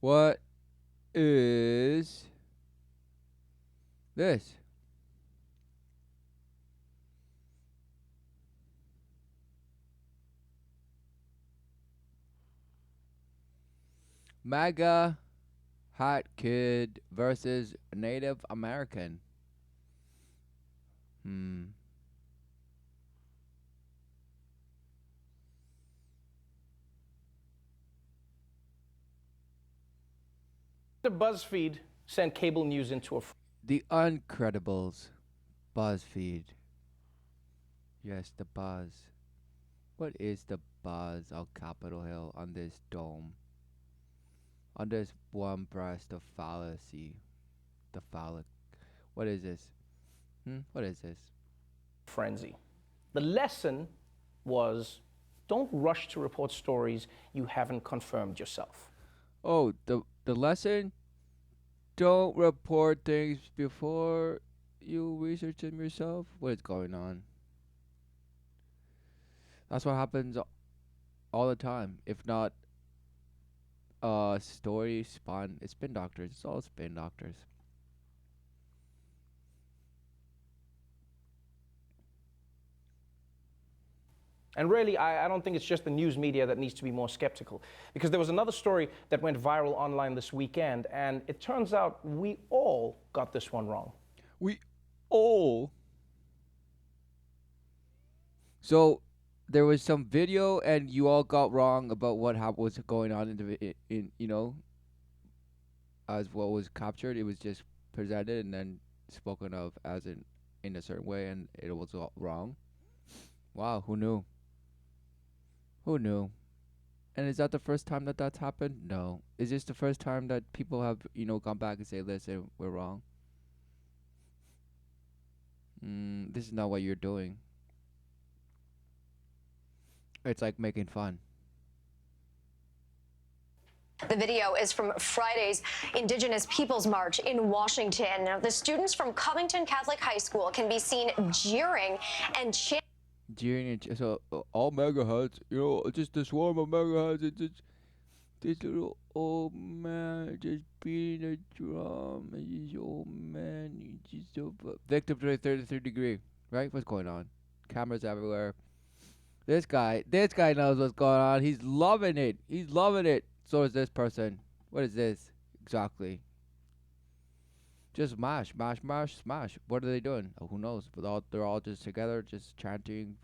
What is this? MAGA hat kid versus Native American. Hmm. The BuzzFeed sent cable news into a The Uncredibles. BuzzFeed. Yes, the buzz. What is the buzz of Capitol Hill on this dome? On this one breast of fallacy. The phallic. What is this? What is this? frenzy. The lesson was don't rush to report stories you haven't confirmed yourself. Oh, the lesson? Don't report things before you research them yourself. What is going on? That's what happens all the time. If not story spun, it's spin doctors. It's all spin doctors. And really, I don't think it's just the news media that needs to be more skeptical. Because there was another story that went viral online this weekend, and it turns out we all got this one wrong. We all. So there was some video, and you all got wrong about what was going on in as what was captured. It was just presented and then spoken of as in a certain way, and it was all wrong. Wow, who knew? Who knew? And is that the first time that that's happened? No. Is this the first time that people have gone back and say, "Listen, we're wrong"? This is not what you're doing. It's like making fun. The video is from Friday's Indigenous Peoples March in Washington. Now, the students from Covington Catholic High School can be seen jeering and chanting. So all megahertz, just a swarm of megahertz. It's just this little old man just beating a drum. And this old man, he's just so victim to the 33rd degree. Right? What's going on? Cameras everywhere. This guy knows what's going on. He's loving it. He's loving it. So is this person. What is this exactly? Just smash, smash, smash, smash. What are they doing? Oh, who knows? But they're all just together, just chanting,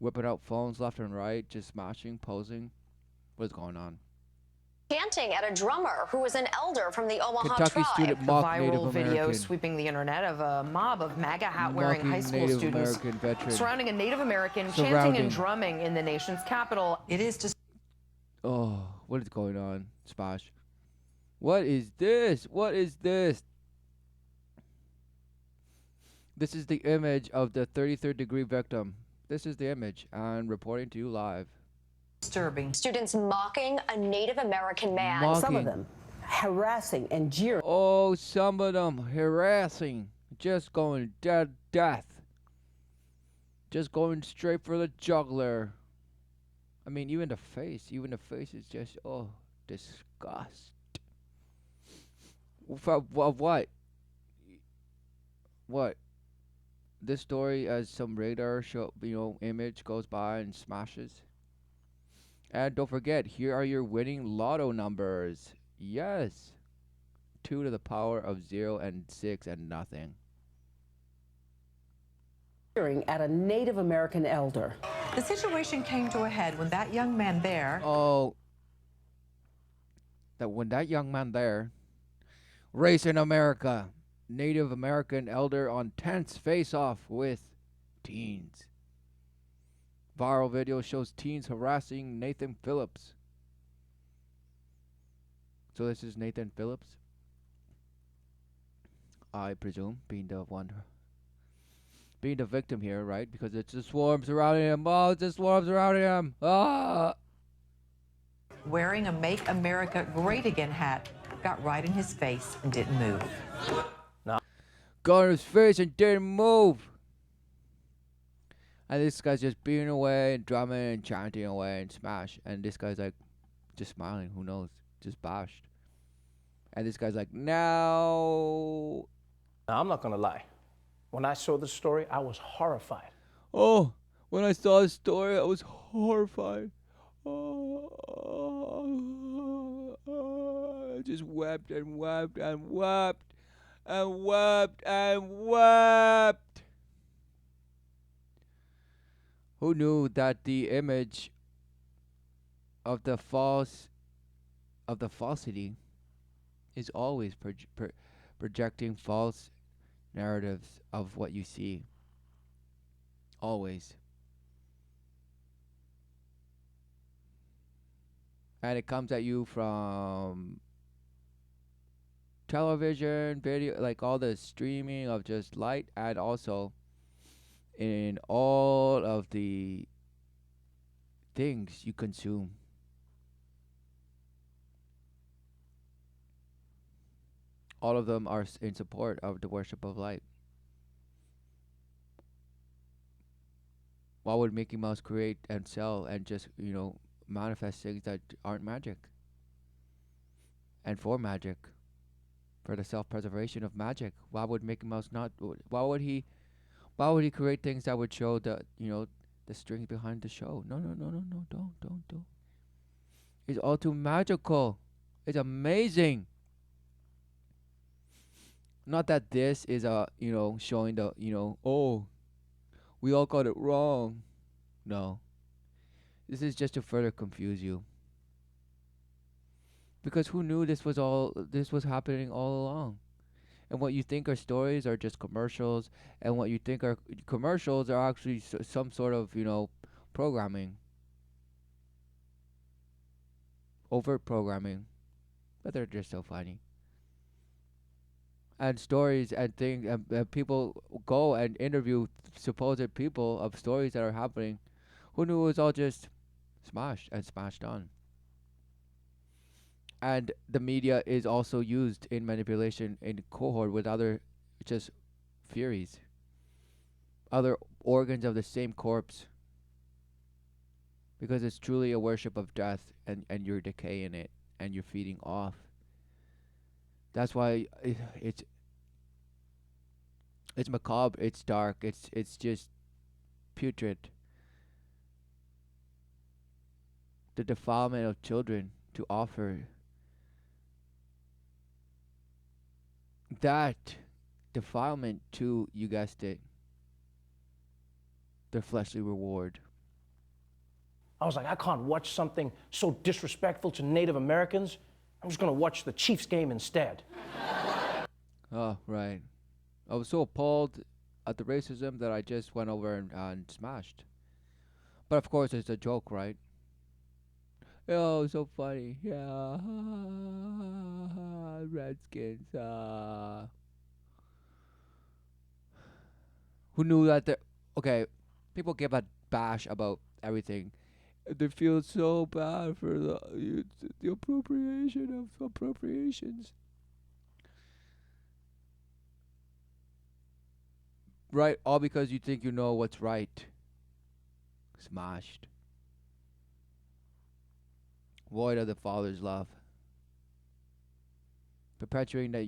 whipping out phones left and right, just smashing, posing. What is going on? Chanting at a drummer who was an elder from the Omaha Kentucky tribe. student The mock Native viral video American. sweeping the internet of a mob of MAGA hat-wearing Mocking high school Native students American veteran. surrounding a Native American, chanting Surrounding. and drumming in the nation's capital. It is just Oh, what is going on? Splash. What is this? What is this? This is the image of the 33rd degree victim. This is the image, and reporting to you live. disturbing. Students mocking a Native American man. Some of them harassing and jeering. Oh, some of them harassing, just going death. Just going straight for the jugular. I mean, even the face is just, disgust. Of what? What? This story, as some radar image goes by and smashes. And don't forget, here are your winning lotto numbers. Yes. 2 to the power of 0 and 6 and nothing. Jeering at a Native American elder. The situation came to a head when that young man there. When that young man there, race in America, Native American elder on tense face-off with teens. Viral video shows teens harassing Nathan Phillips. So this is Nathan Phillips, I presume, being the victim here, right? Because it's the swarm surrounding him. Oh, it's the swarm surrounding him. Ah! Wearing a Make America Great Again hat, got right in his face and didn't move. Got in his face and didn't move. And this guy's just beating away and drumming and chanting away and smash. And this guy's like just smiling. Who knows? Just bashed. And this guy's like, now. Now, I'm not going to lie. When I saw this story, I was horrified. Oh, when I saw the story, I was horrified. I just wept and wept and wept and wept and wept. Who knew that the image of the falsity is always projecting false narratives of what you see? Always. And it comes at you from television, video, like all the streaming of just light, and also in all of the things you consume. All of them are in support of the worship of light. Why would Mickey Mouse create and sell and just, manifest things that aren't magic? And for magic, for the self-preservation of magic, why would Mickey Mouse not? Why would he create things that would show the strings behind the show? No, don't. It's all too magical. It's amazing. Not that this is showing the oh, we all got it wrong. No. This is just to further confuse you. Because who knew this was happening all along? And what you think are stories are just commercials, and what you think are commercials are actually some sort of, programming. Overt programming. But they're just so funny. And stories and things, and people go and interview supposed people of stories that are happening. Who knew it was all just smashed and smashed on? And the media is also used in manipulation in cohort with other just furies, other organs of the same corpse, because it's truly a worship of death, and you're decaying it and you're feeding off. That's why it's macabre, it's dark, it's just putrid. The defilement of children to offer that defilement to, you guessed it, their fleshly reward. I was like, I can't watch something so disrespectful to Native Americans. I'm just going to watch the Chiefs game instead. Oh, right. I was so appalled at the racism that I just went over and smashed. But of course, it's a joke, right? Oh, so funny. Yeah. Redskins. Who knew that okay, people give a bash about everything. They feel so bad for the appropriation of appropriations. Right, all because you think you know what's right. Smashed. Void of the Father's love. Perpetuating that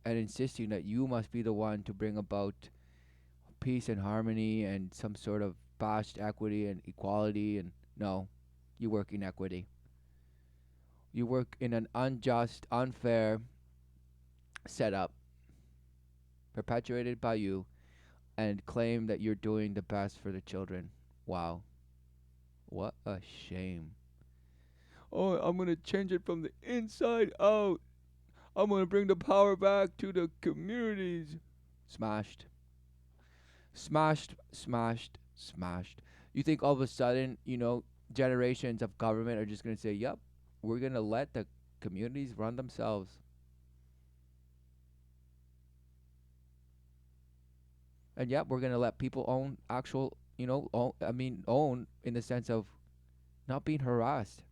and insisting that you must be the one to bring about peace and harmony and some sort of bashed equity and equality, and no, you work inequity. You work in an unjust, unfair setup perpetuated by you, and claim that you're doing the best for the children. Wow. What a shame. Oh, I'm going to change it from the inside out. I'm going to bring the power back to the communities. Smashed. Smashed, smashed, smashed. You think all of a sudden, generations of government are just going to say, yep, we're going to let the communities run themselves. And yep, we're going to let people own actual, own in the sense of not being harassed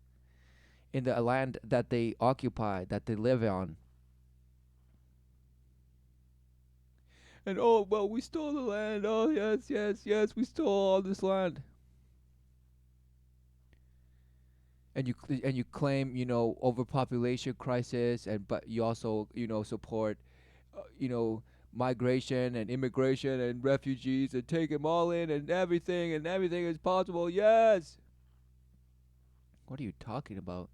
in the land that they occupy, that they live on. And oh, well, we stole the land. Oh, yes, we stole all this land. and you claim, overpopulation crisis, but you also, support, migration and immigration and refugees, and take them all in, and everything is possible. Yes. What are you talking about?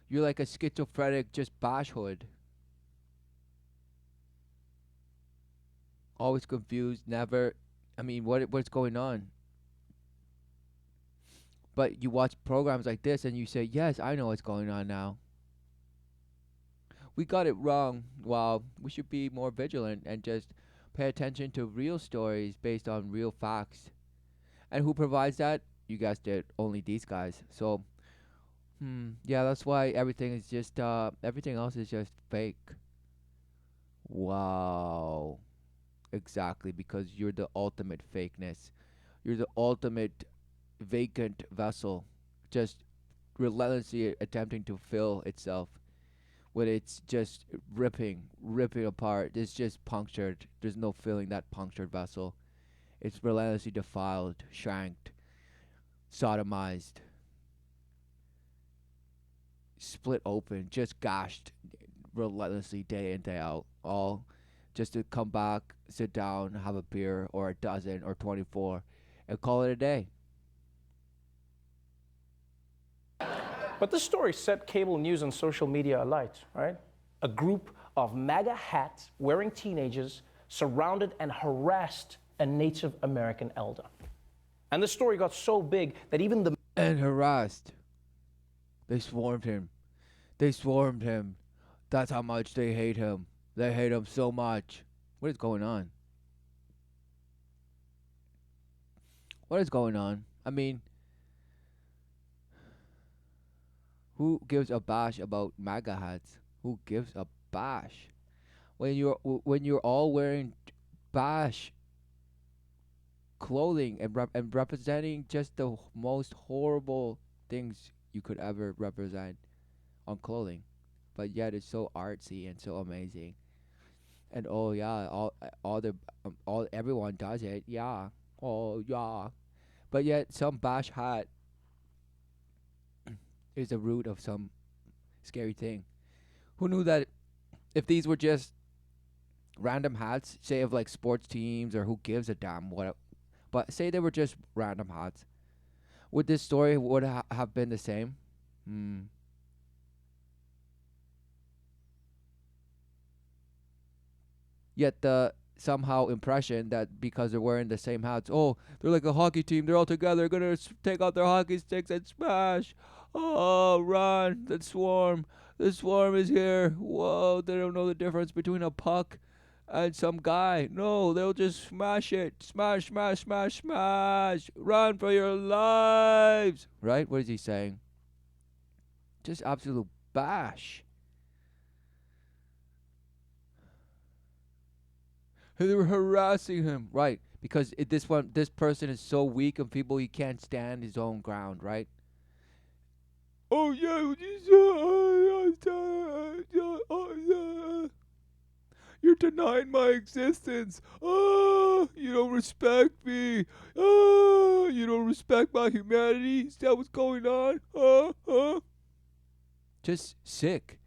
You're like a schizophrenic, just bashhood. Always confused, never. I mean, what's going on? But you watch programs like this and you say, yes, I know what's going on now. We got it wrong. Wow, we should be more vigilant and just pay attention to real stories based on real facts. And who provides that? You guessed it, only these guys. So, yeah, that's why everything is just, everything else is just fake. Wow. Exactly, because you're the ultimate fakeness. You're the ultimate vacant vessel, just relentlessly attempting to fill itself when it's just ripping apart. It's just punctured. There's no filling that punctured vessel. It's relentlessly defiled, shanked, sodomized, split open, just gashed relentlessly day in, day out, all just to come back, sit down, have a beer or a dozen or 24 and call it a day. But this story set cable news and social media alight, right? A group of MAGA hat-wearing teenagers surrounded and harassed a Native American elder. And the story got so big that even the... And harassed. They swarmed him. That's how much they hate him. They hate him so much. What is going on? I mean, who gives a bash about MAGA hats? Who gives a bash? When you're all wearing bash clothing and representing just the most horrible things you could ever represent on clothing, but yet it's so artsy and so amazing. And oh yeah, all everyone does it. Yeah. Oh yeah. But yet some bash hat is the root of some scary thing. Who knew that if these were just random hats, say of like sports teams or who gives a damn what, but say they were just random hats, would this story would have been the same? Yet the somehow impression that because they're wearing the same hats, oh, they're like a hockey team, they're all together, gonna take out their hockey sticks and smash. Oh, run, the swarm is here. Whoa, they don't know the difference between a puck and some guy. No, they'll just smash it. Smash, smash, smash, smash. Run for your lives. Right? What is he saying? Just absolute bash. They were harassing him, right? Because this person is so weak and feeble he can't stand his own ground, right? Oh yeah, you're denying my existence. Oh, you don't respect me. Oh, you don't respect my humanity. Is that what's going on? Just sick.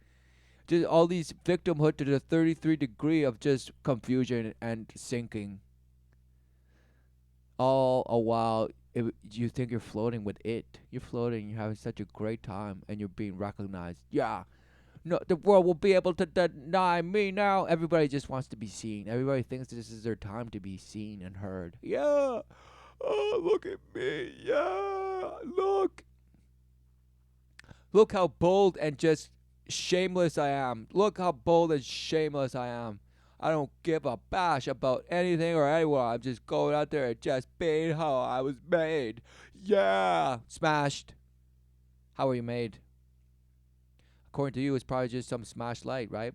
Just all these victimhood to the 33 degree of just confusion and sinking. All a while, you think you're floating with it. You're floating, you're having such a great time, and you're being recognized. Yeah. No, the world will be able to deny me now. Everybody just wants to be seen. Everybody thinks this is their time to be seen and heard. Yeah. Oh, look at me. Yeah. Look. Look how bold and just shameless I am. Look how bold and shameless I am. I don't give a bash about anything or anyone. I'm just going out there and just being how I was made. Yeah. Smashed. How are you made? According to you, it's probably just some smashed light, right?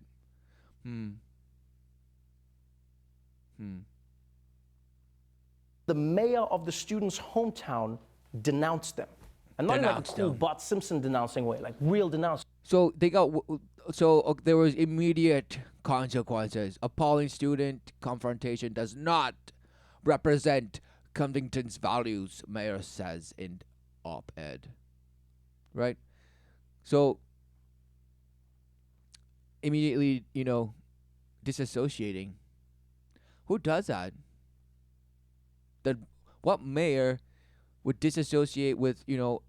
The mayor of the student's hometown denounced them. And not in like a cool Bart Simpson denouncing way, like real denouncing. So they got there was immediate consequences. Appalling student confrontation does not represent Covington's values, mayor says in op-ed. right? So immediately, disassociating. Who does that? That what mayor would disassociate with, a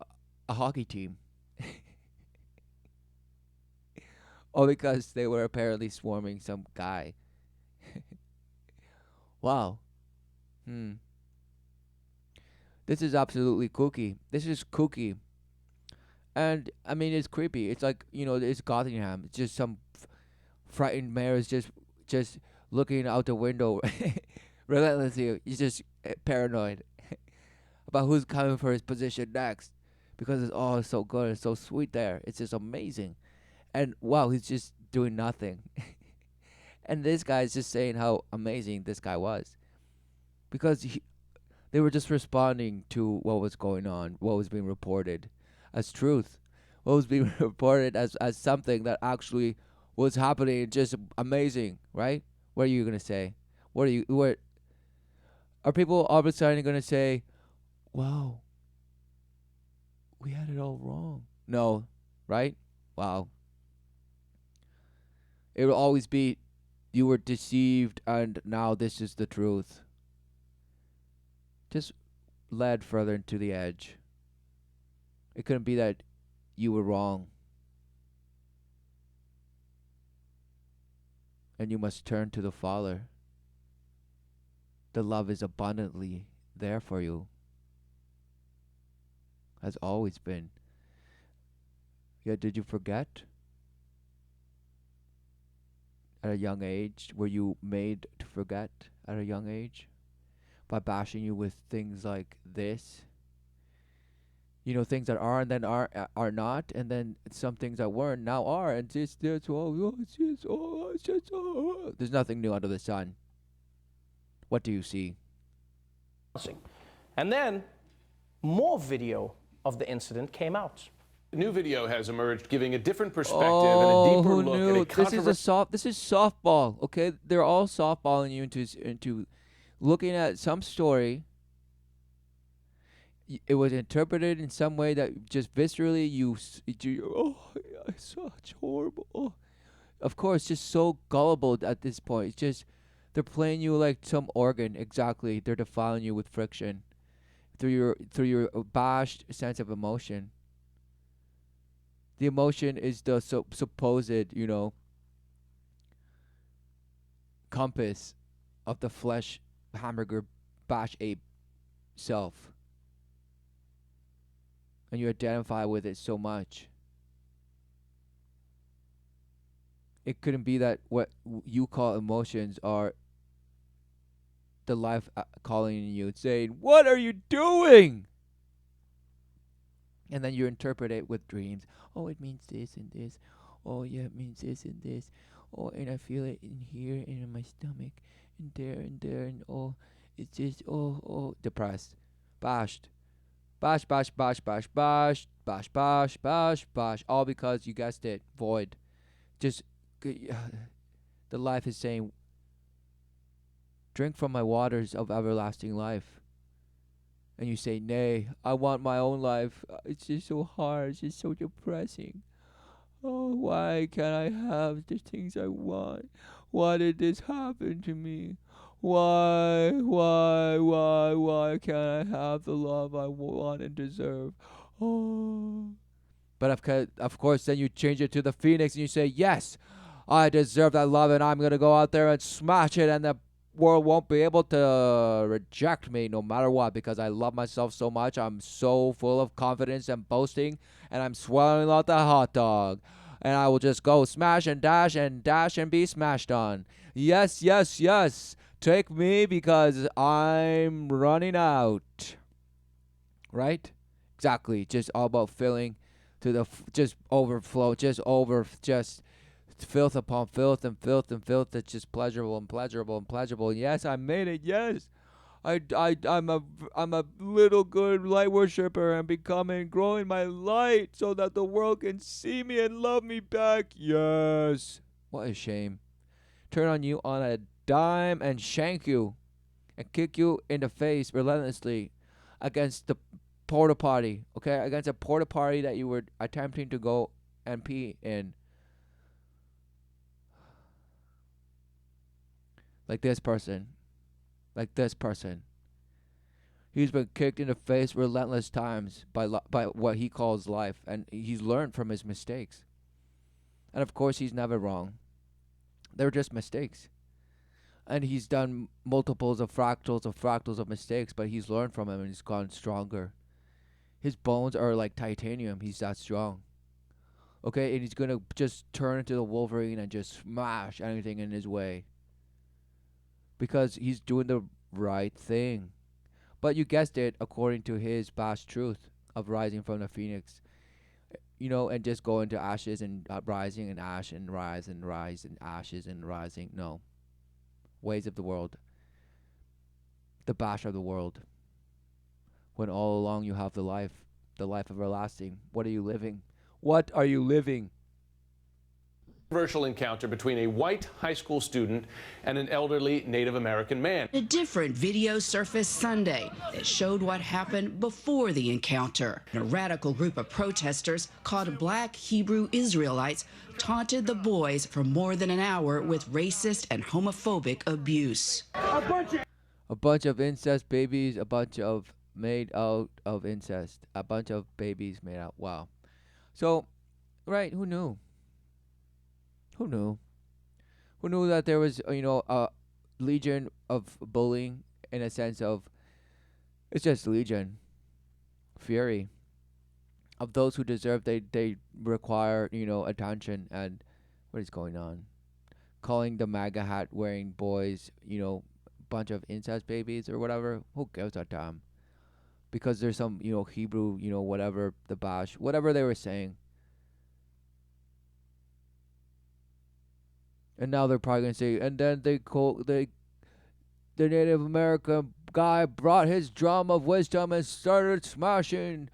hockey team? All because they were apparently swarming some guy. Wow. This is absolutely kooky. This is kooky. And I mean, it's creepy. It's like, it's Gothingham. It's just some frightened mayor is just looking out the window relentlessly. He's just paranoid about who's coming for his position next, because it's so good, it's so sweet there. It's just amazing. And wow, he's just doing nothing. And this guy's just saying how amazing this guy was, because they were just responding to what was going on, what was being reported as truth, what was being reported as something that actually was happening. Just amazing, right? What are you gonna say? What are people all of a sudden gonna say? Wow, we had it all wrong. No, right? Wow. It will always be, you were deceived and now this is the truth. Just led further into the edge. It couldn't be that you were wrong. And you must turn to the Father. The love is abundantly there for you. Has always been. Yet did you forget? At a young age, were you made to forget at a young age? By bashing you with things like this? Things that are and then are not, and then some things that weren't now are, and it's just there's nothing new under the sun. What do you see? And then more video of the incident came out. New video has emerged giving a different perspective and a deeper who look knew? at a This is softball, okay? They're all softballing you into looking at some story. It was interpreted in some way that just viscerally it's such horrible. Oh. Of course, just so gullible at this point. It's just they're playing you like some organ. Exactly, they're defiling you with friction through your abashed sense of emotion. The emotion is the supposed, compass of the flesh hamburger bash ape self. And you identify with it so much. It couldn't be that what you call emotions are the life calling you and saying, "What are you doing?" And then you interpret it with dreams. Oh, it means this and this. Oh, yeah, it means this and this. Oh, and I feel it in here and in my stomach and there, and oh, it's just, depressed. Bashed. Bash, bash, bash, bash, bash, bash, bash, bash, bash. All because you guessed it. Void. Just, the life is saying, drink from my waters of everlasting life. And you say, nay, I want my own life. It's just so hard. It's just so depressing. Oh, why can't I have the things I want? Why did this happen to me? Why can't I have the love I want and deserve? Oh. But of course, then you change it to the phoenix and you say, yes, I deserve that love and I'm going to go out there and smash it, and the world won't be able to reject me no matter what, because I love myself so much. I'm so full of confidence and boasting, and I'm swallowing out the hot dog. And I will just go smash and dash and be smashed on. Yes, yes, yes. Take me because I'm running out. Right? Exactly. Just all about filling to the just overflow, just filth upon filth and filth and filth. That's just pleasurable and pleasurable and pleasurable. Yes, I made it. Yes, I'm a little good light worshiper and growing my light so that the world can see me and love me back. Yes. What a shame. Turn on you on a dime and shank you and kick you in the face relentlessly against the porta potty, okay? Against a porta potty that you were attempting to go and pee in. Like this person. Like this person. He's been kicked in the face relentless times by what he calls life, and he's learned from his mistakes. And of course, he's never wrong. They're just mistakes. And he's done multiples of fractals of mistakes, but he's learned from them and he's gotten stronger. His bones are like titanium. He's that strong. Okay, and he's going to just turn into the Wolverine and just smash anything in his way. Because he's doing the right thing. But you guessed it, according to his past truth of rising from the phoenix. You know, and just going to ashes and rising and ash and rise and ashes and rising. No. Ways of the world. The bash of the world. When all along you have the life everlasting. What are you living? What are you living? Controversial encounter between a white high school student and an elderly Native American man. A different video surfaced Sunday that showed what happened before the encounter. A radical group of protesters called Black Hebrew Israelites taunted the boys for more than an hour with racist and homophobic abuse. A bunch of incest babies, a bunch of made out of incest, a bunch of babies made out. Wow. So, right, who knew? Who knew? Who knew that there was, a legion of bullying in a sense of, it's just legion, fury. Of those who deserve, they require, attention. And what is going on? Calling the MAGA hat wearing boys, bunch of incest babies or whatever. Who gives a damn? Because there's some, Hebrew, whatever, the bash, whatever they were saying. And now they're probably gonna say, and then the Native American guy brought his drum of wisdom and started smashing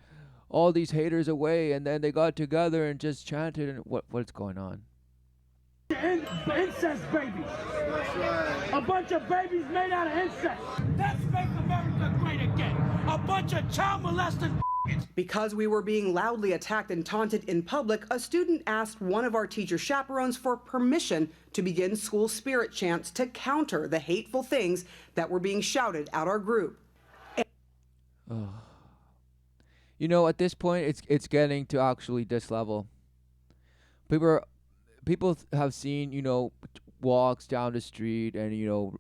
all these haters away, and then they got together and just chanted. And what's going on? Incest babies. A bunch of babies made out of incest. Let's make America great again. A bunch of child molested. Because we were being loudly attacked and taunted in public, a student asked one of our teacher chaperones for permission to begin school spirit chants to counter the hateful things that were being shouted at our group. At this point, it's getting to actually this level. People have seen, walks down the street and,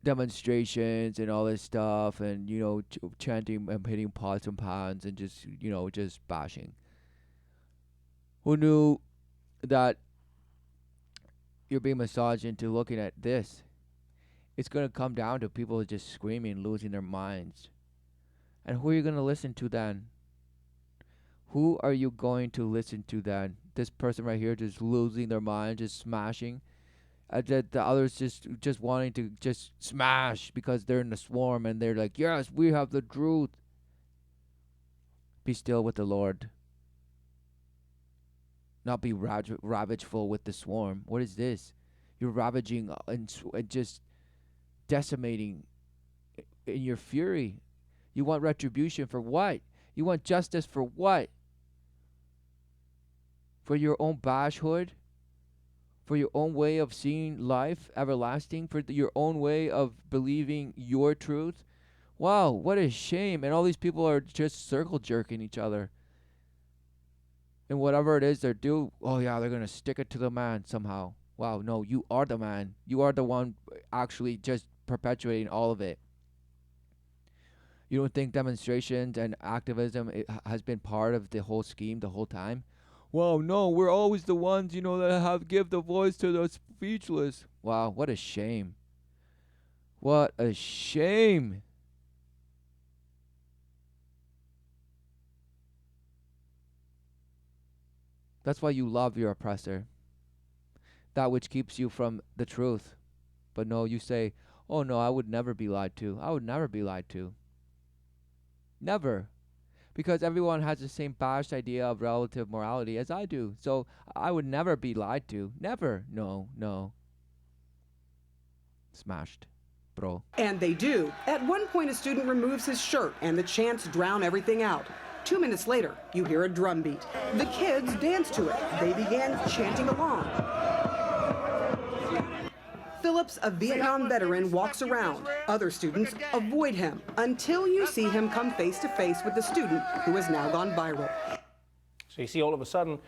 demonstrations and all this stuff, and chanting and hitting pots and pans and just bashing. Who knew that you're being massaged into looking at this? It's going to come down to people just screaming, losing their minds. And who are you going to listen to then? Who are you going to listen to then? This person right here just losing their mind, just smashing. The others just wanting to just smash because they're in the swarm and they're like, yes, we have the truth. Be still with the Lord. Not be ravageful with the swarm. What is this? You're ravaging and just decimating in your fury. You want retribution for what? You want justice for what? For your own bashhood? For your own way of seeing life everlasting? For your own way of believing your truth? Wow, what a shame. And all these people are just circle jerking each other. And whatever it is they're doing, oh yeah, they're going to stick it to the man somehow. Wow, no, you are the man. You are the one actually just perpetuating all of it. You don't think demonstrations and activism has been part of the whole scheme the whole time? Well, no, we're always the ones, that give the voice to the speechless. Wow, what a shame. What a shame. That's why you love your oppressor. That which keeps you from the truth. But no, you say, oh no, I would never be lied to. I would never be lied to. Never. Because everyone has the same bashed idea of relative morality as I do. So I would never be lied to. Never. No. Smashed. bro. And they do. At one point, a student removes his shirt, and the chants drown everything out. 2 minutes later, you hear a drum beat. The kids dance to it. They began chanting along. Phillips, a Vietnam veteran, walks around. Other students avoid him until you see him come face to face with the student who has now gone viral. So you see all of a sudden.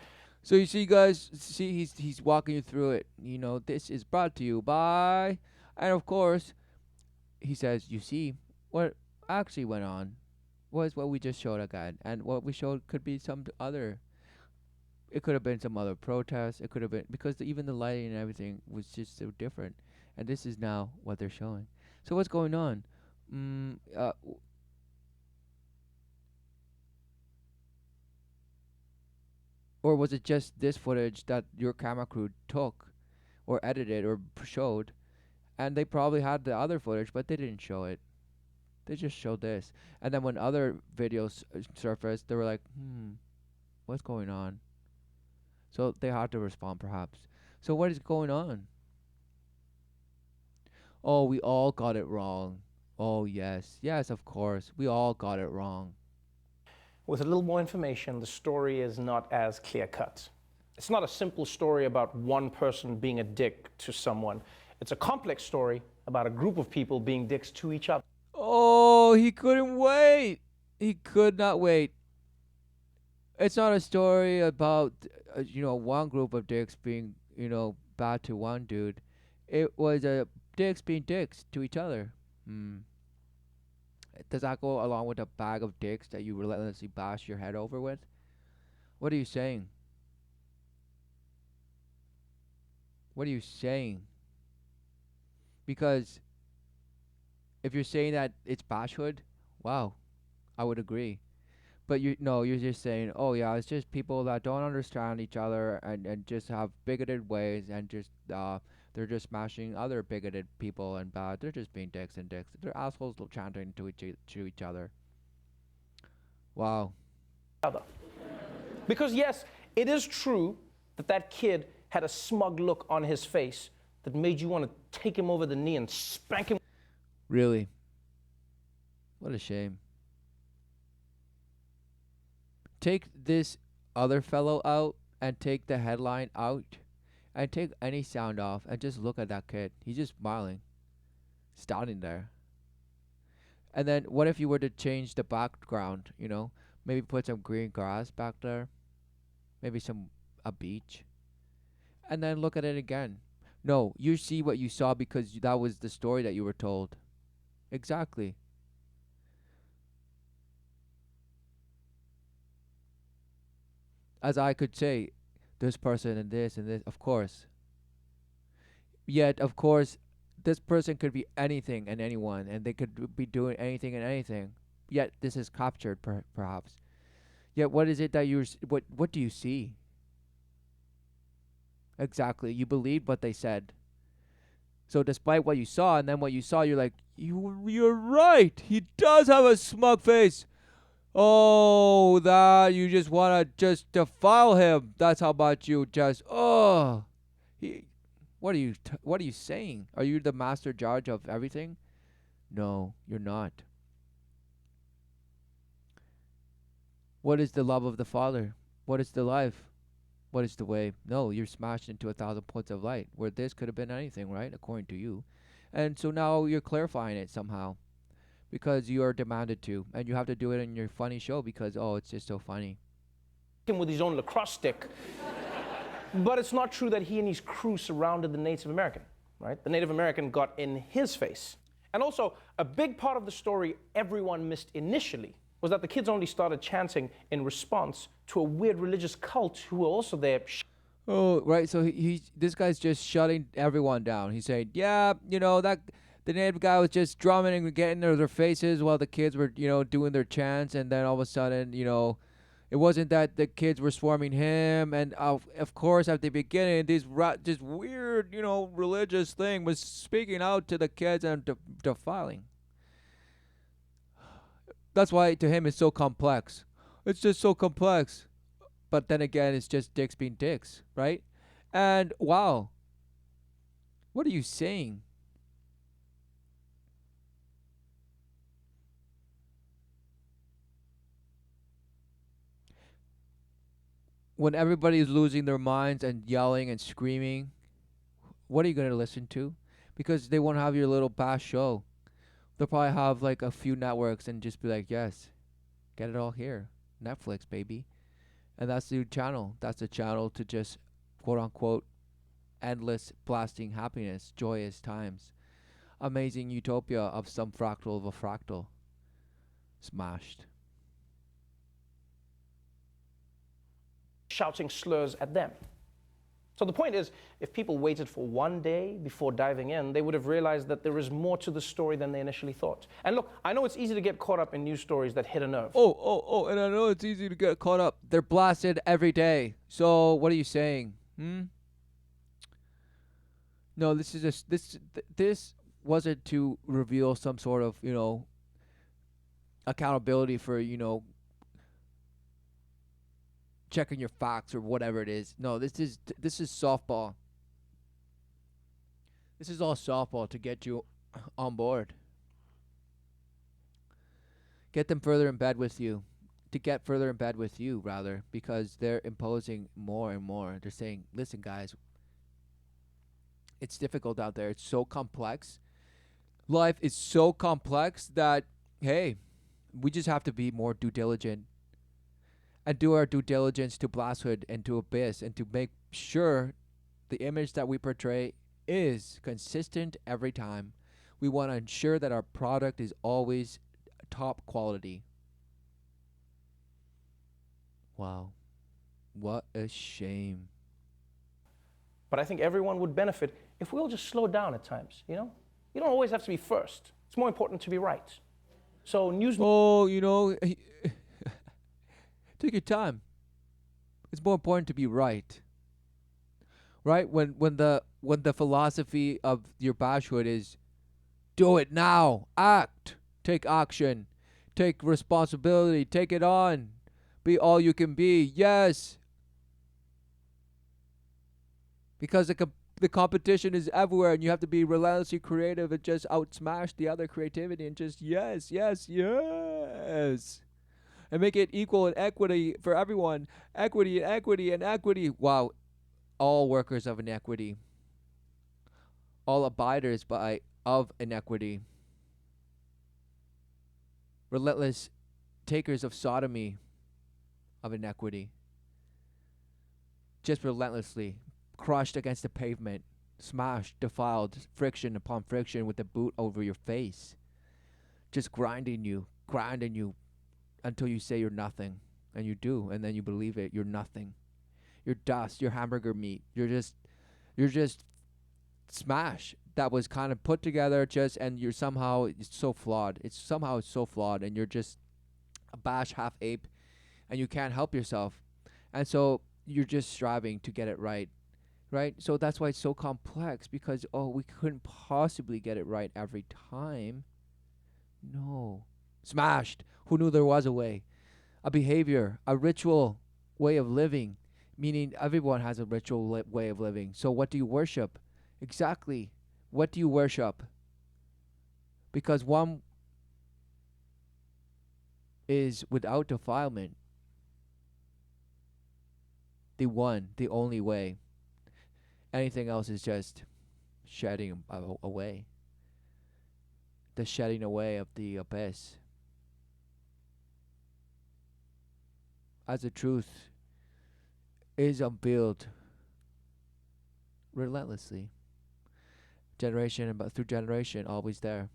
So you see, guys, he's walking you through it. You know, this is brought to you by, and of course, he says, you see, what actually went on was what we just showed again, and what we showed could be some other. It could have been some other protest. It could have been because even the lighting and everything was just so different, and this is now what they're showing. So what's going on? Or was it just this footage that your camera crew took, or edited, or showed, and they probably had the other footage, but they didn't show it. They just showed this, and then when other videos surfaced, they were like, what's going on? So they had to respond, perhaps. So what is going on? Oh, we all got it wrong. Oh, yes. Yes, of course. We all got it wrong. With a little more information, the story is not as clear-cut. It's not a simple story about one person being a dick to someone. It's a complex story about a group of people being dicks to each other. Oh, he couldn't wait. He could not wait. It's not a story about, one group of dicks being, bad to one dude. It was dicks being dicks to each other. Does that go along with a bag of dicks that you relentlessly bash your head over with? What are you saying? What are you saying? Because if you're saying that it's bashhood, wow, I would agree. But you're just saying, oh yeah, it's just people that don't understand each other and just have bigoted ways and just they're just smashing other bigoted people and bad. They're just being dicks and dicks. They're assholes chanting to each other. Wow. Because yes, it is true that kid had a smug look on his face that made you want to take him over the knee and spank him. Really? What a shame. Take this other fellow out and take the headline out and take any sound off and just look at that kid. He's just smiling, standing there. And then what if you were to change the background, maybe put some green grass back there, maybe a beach, and then look at it again. No, you see what you saw because that was the story that you were told. Exactly. As I could say, this person and this, of course. Yet, of course, this person could be anything and anyone, and they could be doing anything and anything. Yet, this is captured, perhaps. Yet, what is it that what do you see? Exactly, you believed what they said. So, despite what you saw, and then what you saw, you're like, you're right. He does have a smug face. Oh, that you just want to just defile him. That's how much you just, what are you saying? Are you the master judge of everything? No, you're not. What is the love of the Father? What is the life? What is the way? No, you're smashed into 1,000 points of light, where this could have been anything, right? According to you. And so now you're clarifying it somehow. Because you are demanded to, and you have to do it in your funny show because, it's just so funny. Him with his own lacrosse stick. But it's not true that he and his crew surrounded the Native American, right? The Native American got in his face. And also, a big part of the story everyone missed initially was that the kids only started chanting in response to a weird religious cult who were also there. Oh, right. So this guy's just shutting everyone down. He's saying, yeah, that the native guy was just drumming and getting their faces while the kids were, doing their chants. And then all of a sudden, it wasn't that the kids were swarming him. And of course, at the beginning, this just weird, religious thing was speaking out to the kids and defiling. That's why to him it's so complex. It's just so complex. But then again, it's just dicks being dicks, right? And wow, what are you saying? when everybody is losing their minds and yelling and screaming, what are you going to listen to? Because they won't have your little bash show. They'll probably have like a few networks and just be like, yes, get it all here. Netflix, baby. And that's the channel. That's the channel to just, quote unquote, endless blasting happiness, joyous times. Amazing utopia of some fractal of a fractal. Smashed. Shouting slurs at them. So the point is, if people waited for one day before diving in, they would have realized that there is more to the story than they initially thought. And look, I know it's easy to get caught up in news stories that hit a nerve. Oh, and I know it's easy to get caught up. They're blasted every day. So what are you saying? No, this is just this wasn't to reveal some sort of, accountability for, checking your facts or whatever it is. No, this is softball. This is all softball to get you on board. Get them further in bed with you. To get further in bed with you, rather, because they're imposing more and more. They're saying, listen, guys, it's difficult out there. It's so complex. Life is so complex that, hey, we just have to be more due diligent and do our due diligence to blasthood and to abyss and to make sure the image that we portray is consistent every time. We want to ensure that our product is always top quality. Wow. What a shame. But I think everyone would benefit if we all just slow down at times, You don't always have to be first. It's more important to be right. So news... Take your time. It's more important to be right. Right? When the philosophy of your bashhood is do it now, act, take action, take responsibility, take it on, be all you can be. Yes. Because the competition is everywhere and you have to be relentlessly creative and just outsmash the other creativity and just yes. And make it equal and equity for everyone. Equity. Wow. All workers of inequity. All abiders of inequity. Relentless takers of sodomy of inequity. Just relentlessly crushed against the pavement. Smashed, defiled, friction upon friction with the boot over your face. Just grinding you. Until you say you're nothing, and you do, and then you believe it. You're nothing. You're dust. You're hamburger meat. You're just smash that was kind of put together and you're somehow so flawed. It's so flawed, and you're just a bash half ape, and you can't help yourself, and so you're just striving to get it right. So that's why it's so complex, because we couldn't possibly get it right every time. No. Smashed. Who knew there was a way? A behavior, a ritual way of living, meaning everyone has a ritual way of living. So what do you worship? Exactly. What do you worship? Because one is without defilement. The only way. Anything else is just shedding away. The shedding away of the abyss. As the truth is unveiled relentlessly, generation through generation, always there.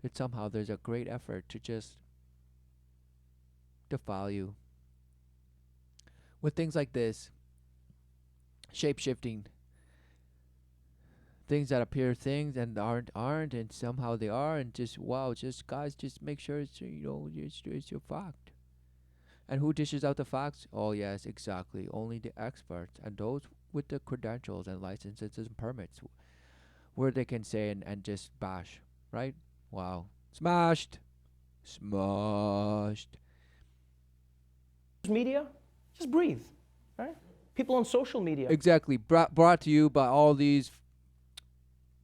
But somehow there's a great effort to just defile you. With things like this, shape-shifting, things that appear things and aren't, and somehow they are, and just guys, just make sure it's it's your fact. And who dishes out the facts? Oh yes, exactly. Only the experts and those with the credentials and licenses and permits, where they can say and just bash, right? Wow, smashed. Media, just breathe, right? People on social media. Exactly. Brought to you by all these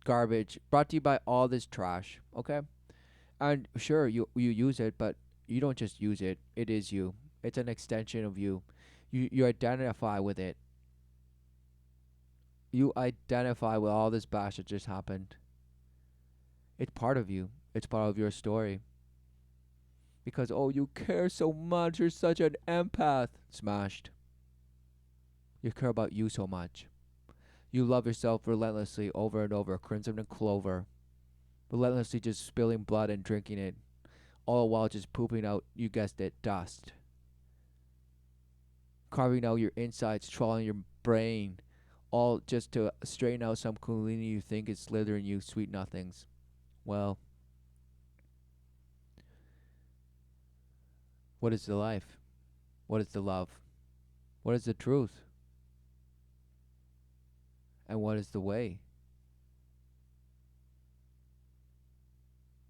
garbage. Brought to you by all this trash. Okay, and sure you use it, but you don't just use it. It is you. It's an extension of you. You identify with it. You identify with all this bash that just happened. It's part of you. It's part of your story. Because, oh, you care so much. You're such an empath. Smashed. You care about you so much. You love yourself relentlessly over and over. Crimson and clover. Relentlessly just spilling blood and drinking it. All while just pooping out, you guessed it, dust. Carving out your insides, trawling your brain. All just to straighten out some kundalini you think is slithering you sweet nothings. Well, what is the life? What is the love? What is the truth? And what is the way?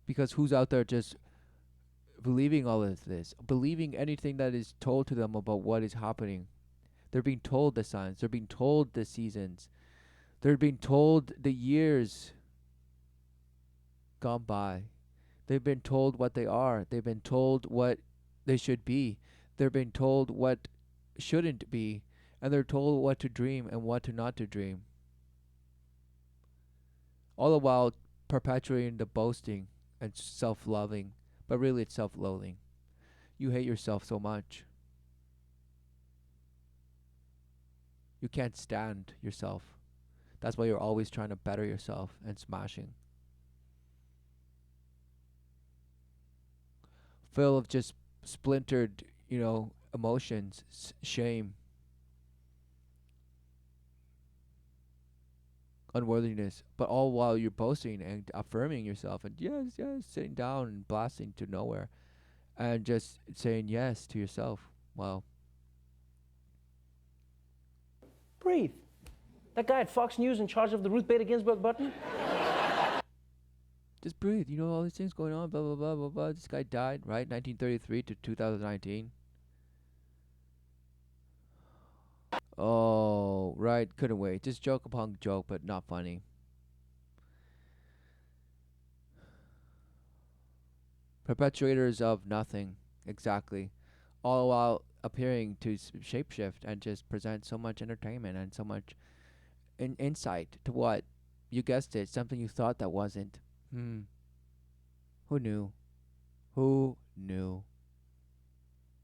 Because who's out there just believing all of this? Believing anything that is told to them about what is happening. They're being told the signs. They're being told the seasons. They're being told the years gone by. They've been told what they are. They've been told what they should be. They're being told what shouldn't be. And they're told what to dream and what to not to dream. All the while perpetuating the boasting and self-loving. But really it's self-loathing. You hate yourself so much. You can't stand yourself. That's why you're always trying to better yourself and smashing. Full of just splintered, emotions, shame, unworthiness, but all while you're boasting and affirming yourself and yes, sitting down and blasting to nowhere and just saying yes to yourself. Wow. Breathe. That guy at Fox News in charge of the Ruth Bader Ginsburg button? Just breathe. All these things going on, blah, blah, blah, blah, blah. This guy died, right? 1933 to 2019. Oh, right. Couldn't wait. Just joke upon joke, but not funny. Perpetuators of nothing. Exactly. All while appearing to shapeshift and just present so much entertainment and so much insight to what? You guessed it. Something you thought that wasn't. Who knew? Who knew?